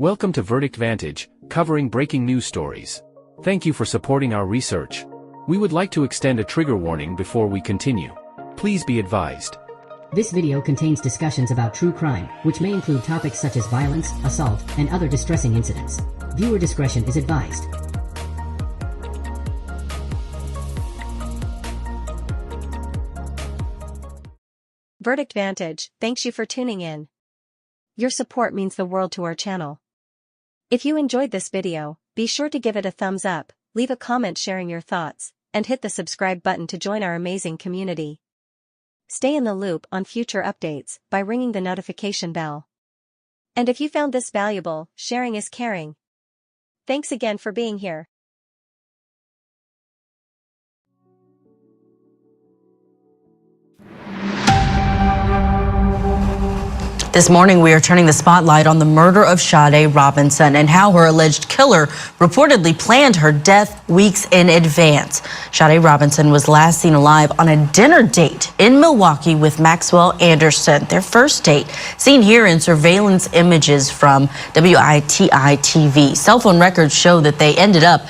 Welcome to Verdict Vantage, covering breaking news stories. Thank you for supporting our research. We would like to extend a trigger warning before we continue. Please be advised. This video contains discussions about true crime, which may include topics such as violence, assault, and other distressing incidents. Viewer discretion is advised. Verdict Vantage, thanks you for tuning in. Your support means the world to our channel. If you enjoyed this video, be sure to give it a thumbs up, leave a comment sharing your thoughts, and hit the subscribe button to join our amazing community. Stay in the loop on future updates by ringing the notification bell. And if you found this valuable, sharing is caring. Thanks again for being here. This morning, we are turning the spotlight on the murder of Sade Robinson and how her alleged killer reportedly planned her death weeks in advance. Sade Robinson was last seen alive on a dinner date in Milwaukee with Maxwell Anderson, their first date, seen here in surveillance images from WITI TV. Cell phone records show that they ended up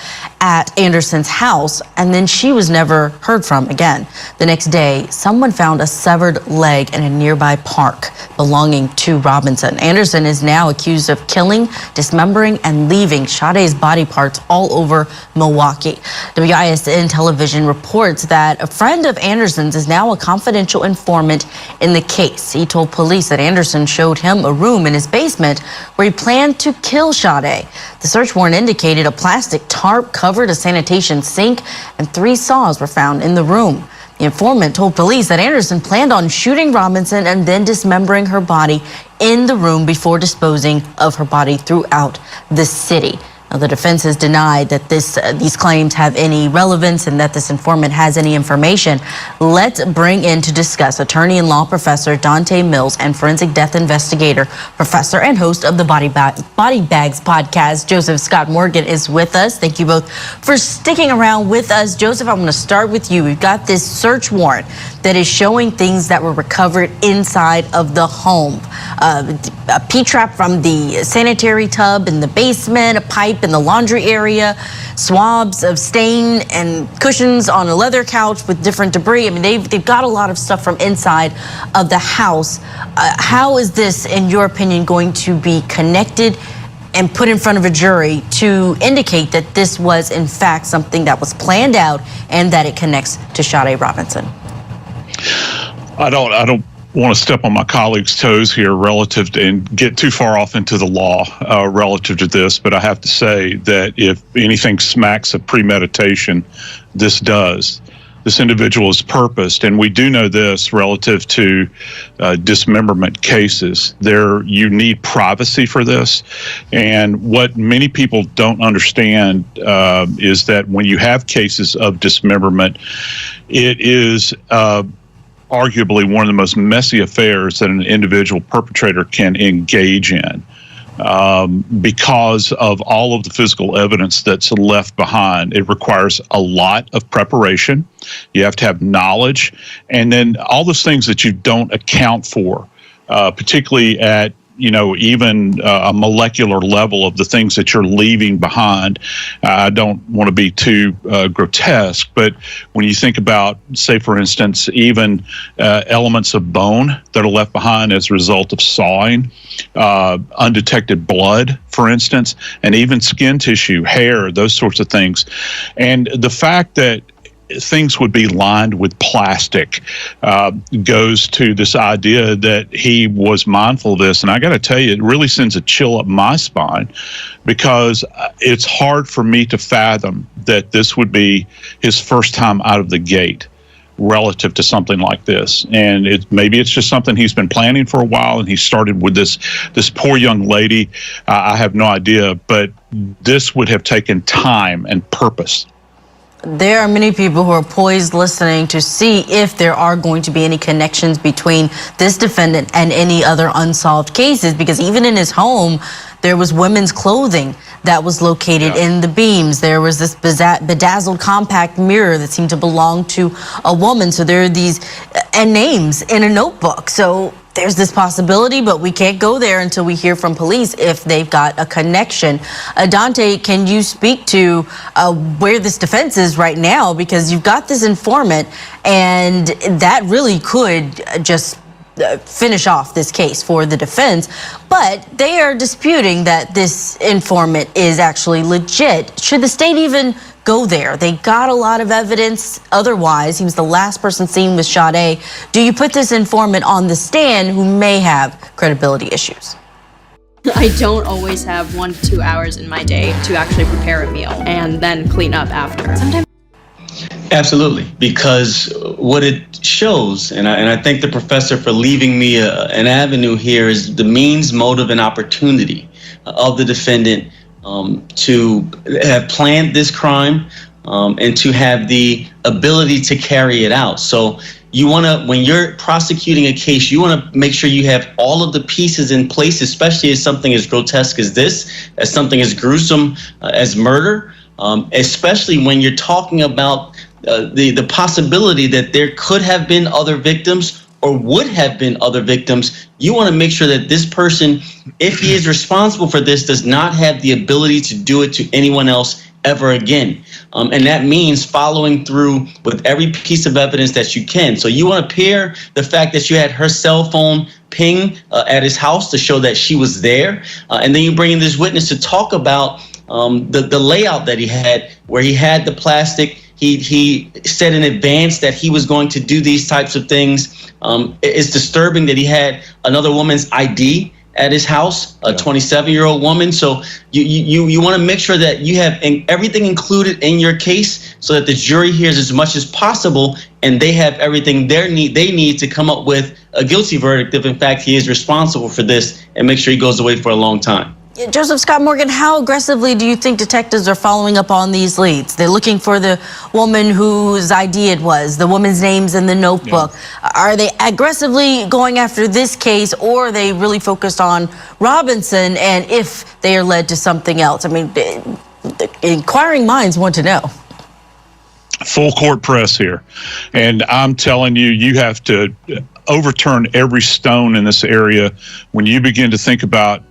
at Anderson's house, and then she was never heard from again. The next day, someone found a severed leg in a nearby park belonging to Robinson. Anderson is now accused of killing, dismembering, and leaving Sade's body parts all over Milwaukee. WISN television reports that a friend of Anderson's is now a confidential informant in the case. He told police that Anderson showed him a room in his basement where he planned to kill Sade. The search warrant indicated a plastic tarp covered a sanitation sink, and 3 saws were found in the room. The informant told police that Anderson planned on shooting Robinson and then dismembering her body in the room before disposing of her body throughout the city. Now, the defense has denied that these claims have any relevance and that this informant has any information. Let's bring in to discuss attorney and law professor Dante Mills and forensic death investigator, professor and host of the Body Bags podcast, Joseph Scott Morgan, is with us. Thank you both for sticking around with us. Joseph, I'm going to start with you. We've got this search warrant that is showing things that were recovered inside of the home. A P-trap from the sanitary tub in the basement, a pipe in the laundry area, swabs of stain and cushions on a leather couch with different debris. I mean, they've got a lot of stuff from inside of the house. How is this, in your opinion, going to be connected and put in front of a jury to indicate that this was, in fact, something that was planned out and that it connects to Sade Robinson? I don't want to step on my colleagues' toes here relative to and get too far off into the law relative to this, but I have to say that if anything smacks of premeditation, this does. This individual is purposed, and we do know this relative to dismemberment cases. You need privacy for this, and what many people don't understand is that when you have cases of dismemberment, it is arguably one of the most messy affairs that an individual perpetrator can engage in because of all of the physical evidence that's left behind. It requires a lot of preparation. You have to have knowledge, and then all those things that you don't account for, particularly at even a molecular level of the things that you're leaving behind. I don't want to be too grotesque, but when you think about, say, for instance, even elements of bone that are left behind as a result of sawing, undetected blood, for instance, and even skin tissue, hair, those sorts of things. And the fact that things would be lined with plastic goes to this idea that he was mindful of this. And I got to tell you, it really sends a chill up my spine, because it's hard for me to fathom that this would be his first time out of the gate relative to something like this. And maybe it's just something he's been planning for a while, and he started with this poor young lady. I have no idea, but this would have taken time and purpose. There are many people who are poised listening to see if there are going to be any connections between this defendant and any other unsolved cases, because even in his home, there was women's clothing that was located in the beams. There was this bedazzled compact mirror that seemed to belong to a woman. So there are these and names in a notebook. So there's this possibility, but we can't go there until we hear from police if they've got a connection. Dante, can you speak to where this defense is right now? Because you've got this informant, and that really could just finish off this case for the defense, but they are disputing that this informant is actually legit. Should the state even go there? They got a lot of evidence otherwise. He was the last person seen with Sade. Do you put this informant on the stand who may have credibility issues? I don't always have 1 to 2 hours in my day to actually prepare a meal and then clean up after. Sometimes. Absolutely, because what it shows, and I thank the professor for leaving me an avenue here, is the means, motive, and opportunity of the defendant to have planned this crime and to have the ability to carry it out. So you want to, when you're prosecuting a case, you want to make sure you have all of the pieces in place, especially as something as grotesque as this, as something as gruesome as murder, especially when you're talking about the possibility that there could have been other victims or would have been other victims. You want to make sure that this person, if he is responsible for this, does not have the ability to do it to anyone else ever again. And that means following through with every piece of evidence that you can. So you want to pair the fact that you had her cell phone ping at his house to show that she was there. And then you bring in this witness to talk about the layout that he had, where he had the plastic. He said in advance that he was going to do these types of things. It's disturbing that he had another woman's ID at his house, a 27-year-old woman. So you want to make sure that you have everything included in your case so that the jury hears as much as possible and they have everything they need to come up with a guilty verdict if, in fact, he is responsible for this, and make sure he goes away for a long time. Joseph Scott Morgan, how aggressively do you think detectives are following up on these leads? They're looking for the woman whose ID it was, the woman's name's in the notebook. Yeah. Are they aggressively going after this case, or are they really focused on Robinson, and if they are led to something else? I mean, inquiring minds want to know. Full court press here. And I'm telling you, you have to overturn every stone in this area when you begin to think about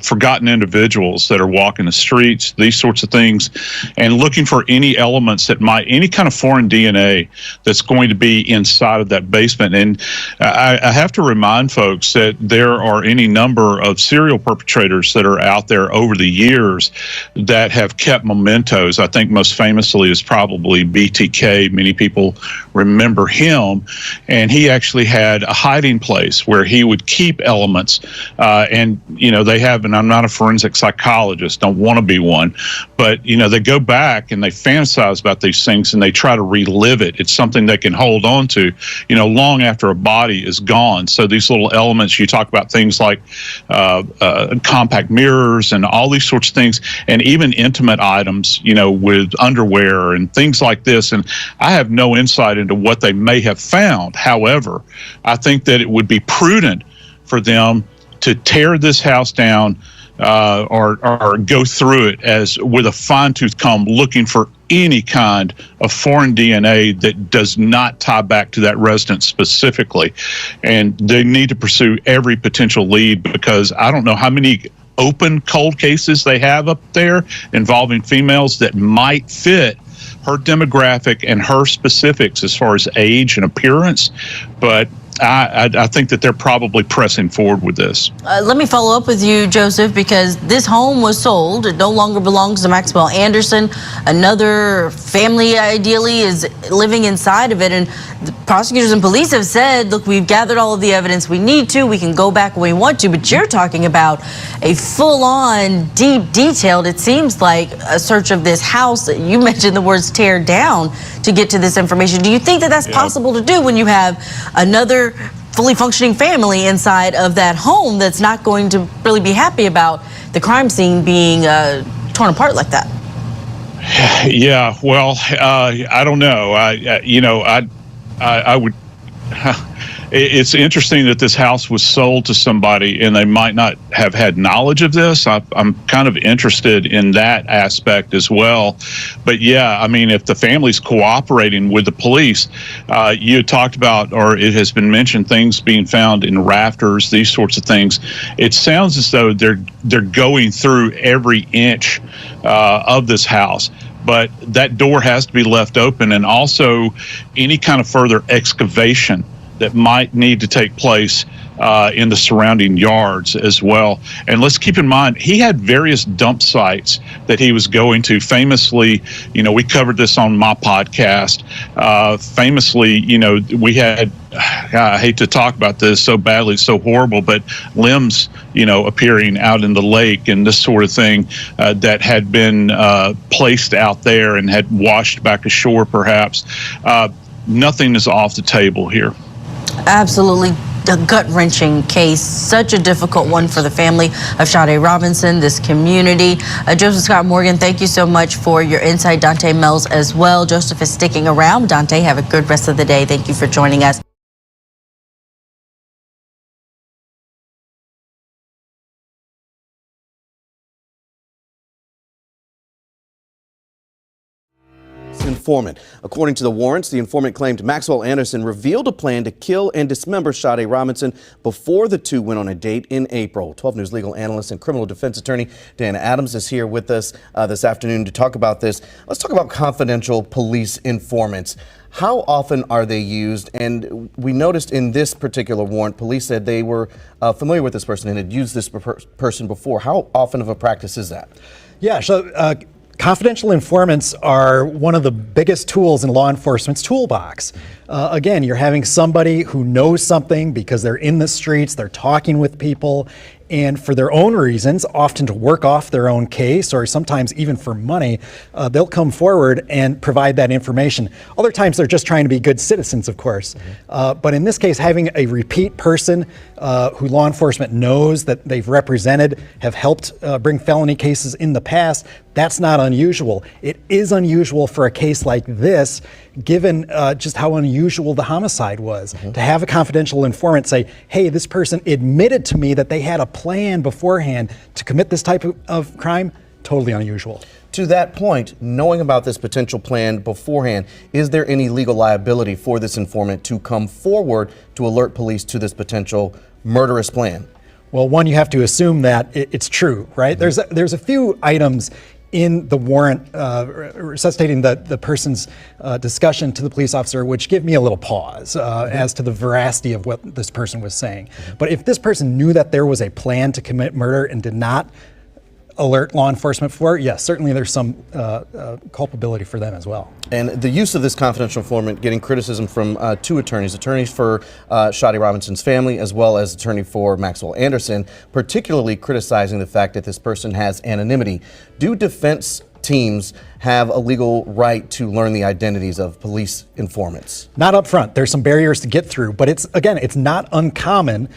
forgotten individuals that are walking the streets, these sorts of things, and looking for any elements that any kind of foreign DNA that's going to be inside of that basement. And I have to remind folks that there are any number of serial perpetrators that are out there over the years that have kept mementos. I think most famously is probably BTK. Many people remember him, and he actually had a hiding place where he would keep elements, and they have, and I'm not a forensic psychologist, don't want to be one, but they go back and they fantasize about these things and they try to relive it. It's something they can hold on to, long after a body is gone. So these little elements, you talk about things like compact mirrors and all these sorts of things, and even intimate items, with underwear and things like this. And I have no insight into what they may have found. However, I think that it would be prudent for them to tear this house down or go through it with a fine-tooth comb, looking for any kind of foreign DNA that does not tie back to that residence specifically. And they need to pursue every potential lead, because I don't know how many open cold cases they have up there involving females that might fit her demographic and her specifics as far as age and appearance. But I think that they're probably pressing forward with this. Let me follow up with you, Joseph, because this home was sold. It no longer belongs to Maxwell Anderson. Another family, ideally, is living inside of it. And the prosecutors and police have said, look, we've gathered all of the evidence we need to. We can go back when we want to. But you're talking about a full-on, deep, detailed, it seems like, a search of this house. You mentioned the words tear down to get to this information. Do you think that that's possible to do when you have another fully functioning family inside of that home that's not going to really be happy about the crime scene being torn apart like that? Yeah, well, I don't know. I would. It's interesting that this house was sold to somebody and they might not have had knowledge of this. I'm kind of interested in that aspect as well. But yeah, I mean, if the family's cooperating with the police, you talked about, or it has been mentioned, things being found in rafters, these sorts of things. It sounds as though they're going through every inch of this house. But that door has to be left open, and also any kind of further excavation that might need to take place in the surrounding yards as well. And let's keep in mind, he had various dump sites that he was going to. Famously, we covered this on my podcast. Famously, we had, I hate to talk about this so badly, so horrible, but limbs, appearing out in the lake and this sort of thing that had been placed out there and had washed back ashore perhaps. Nothing is off the table here. Absolutely. A gut-wrenching case, such a difficult one for the family of Sade Robinson, this community. Joseph Scott Morgan, thank you so much for your insight. Dante Mells as well. Joseph is sticking around. Dante, have a good rest of the day. Thank you for joining us. Informant. According to the warrants, the informant claimed Maxwell Anderson revealed a plan to kill and dismember Sade Robinson before the two went on a date in April. 12 News legal analyst and criminal defense attorney Dana Adams is here with us this afternoon to talk about this. Let's talk about confidential police informants. How often are they used? And we noticed in this particular warrant, police said they were familiar with this person and had used this person before. How often of a practice is that? Yeah, so confidential informants are one of the biggest tools in law enforcement's toolbox. Again, you're having somebody who knows something because they're in the streets, they're talking with people, and for their own reasons, often to work off their own case or sometimes even for money, they'll come forward and provide that information. Other times they're just trying to be good citizens, of course. But in this case, having a repeat person who law enforcement knows that they've represented, have helped bring felony cases in the past, that's not unusual. It is unusual for a case like this, given just how unusual the homicide was. To have a confidential informant say, hey, this person admitted to me that they had a plan beforehand to commit this type of crime, totally unusual. To that point, knowing about this potential plan beforehand, is there any legal liability for this informant to come forward to alert police to this potential murderous plan? Well, one, you have to assume that it's true, right? There's a few items in the warrant resuscitating the person's discussion to the police officer, which give me a little pause as to the veracity of what this person was saying. But if this person knew that there was a plan to commit murder and did not alert law enforcement for it, yes, certainly there's some culpability for them as well. And the use of this confidential informant getting criticism from two attorneys for Sade Robinson's family as well as attorney for Maxwell Anderson, particularly criticizing the fact that this person has anonymity. Do defense teams have a legal right to learn the identities of police informants? Not up front. There's some barriers to get through, but it's not uncommon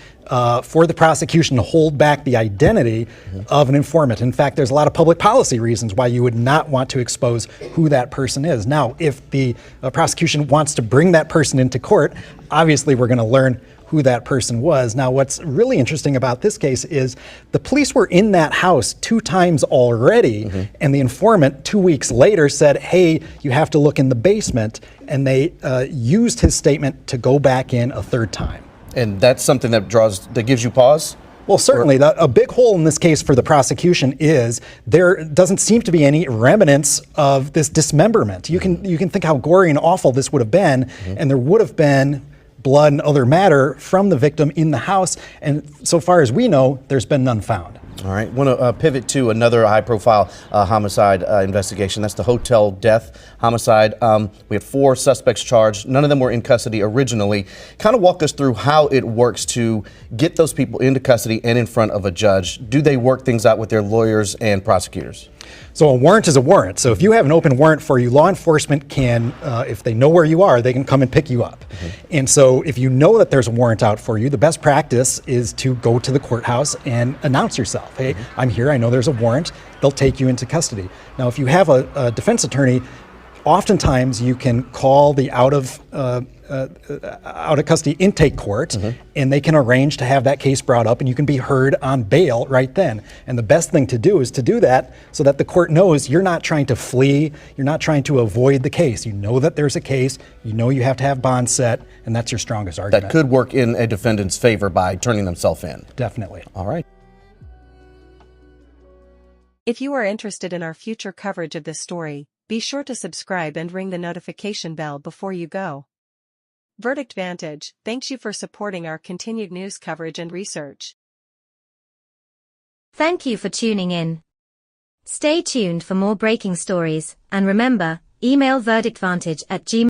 for the prosecution to hold back the identity of an informant. In fact, there's a lot of public policy reasons why you would not want to expose who that person is. Now, if the prosecution wants to bring that person into court, obviously we're going to learn who that person was. Now, what's really interesting about this case is the police were in that house 2 times already, and the informant 2 weeks later said, hey, you have to look in the basement, and they used his statement to go back in a 3rd time. And that's something that gives you pause? Well, certainly. A big hole in this case for the prosecution is there doesn't seem to be any remnants of this dismemberment. You can think how gory and awful this would have been, and there would have been blood and other matter from the victim in the house, and so far as we know, there's been none found. All right, I want to pivot to another high-profile homicide investigation. That's the hotel death homicide. We had 4 suspects charged. None of them were in custody originally. Kind of walk us through how it works to get those people into custody and in front of a judge. Do they work things out with their lawyers and prosecutors? So a warrant is a warrant. So if you have an open warrant for you, law enforcement can, if they know where you are, they can come and pick you up. And so if you know that there's a warrant out for you, the best practice is to go to the courthouse and announce yourself. Hey, I'm here, I know there's a warrant. They'll take you into custody. Now, if you have a defense attorney, oftentimes you can call the out of custody intake court, and they can arrange to have that case brought up, and you can be heard on bail right then. And the best thing to do is to do that so that the court knows you're not trying to flee, you're not trying to avoid the case. You know that there's a case, you know you have to have bond set, and that's your strongest argument. That could work in a defendant's favor by turning themselves in. Definitely. All right. If you are interested in our future coverage of this story, be sure to subscribe and ring the notification bell before you go. Verdict Vantage thanks you for supporting our continued news coverage and research. Thank you for tuning in. Stay tuned for more breaking stories, and remember, email verdictvantage@gmail.com.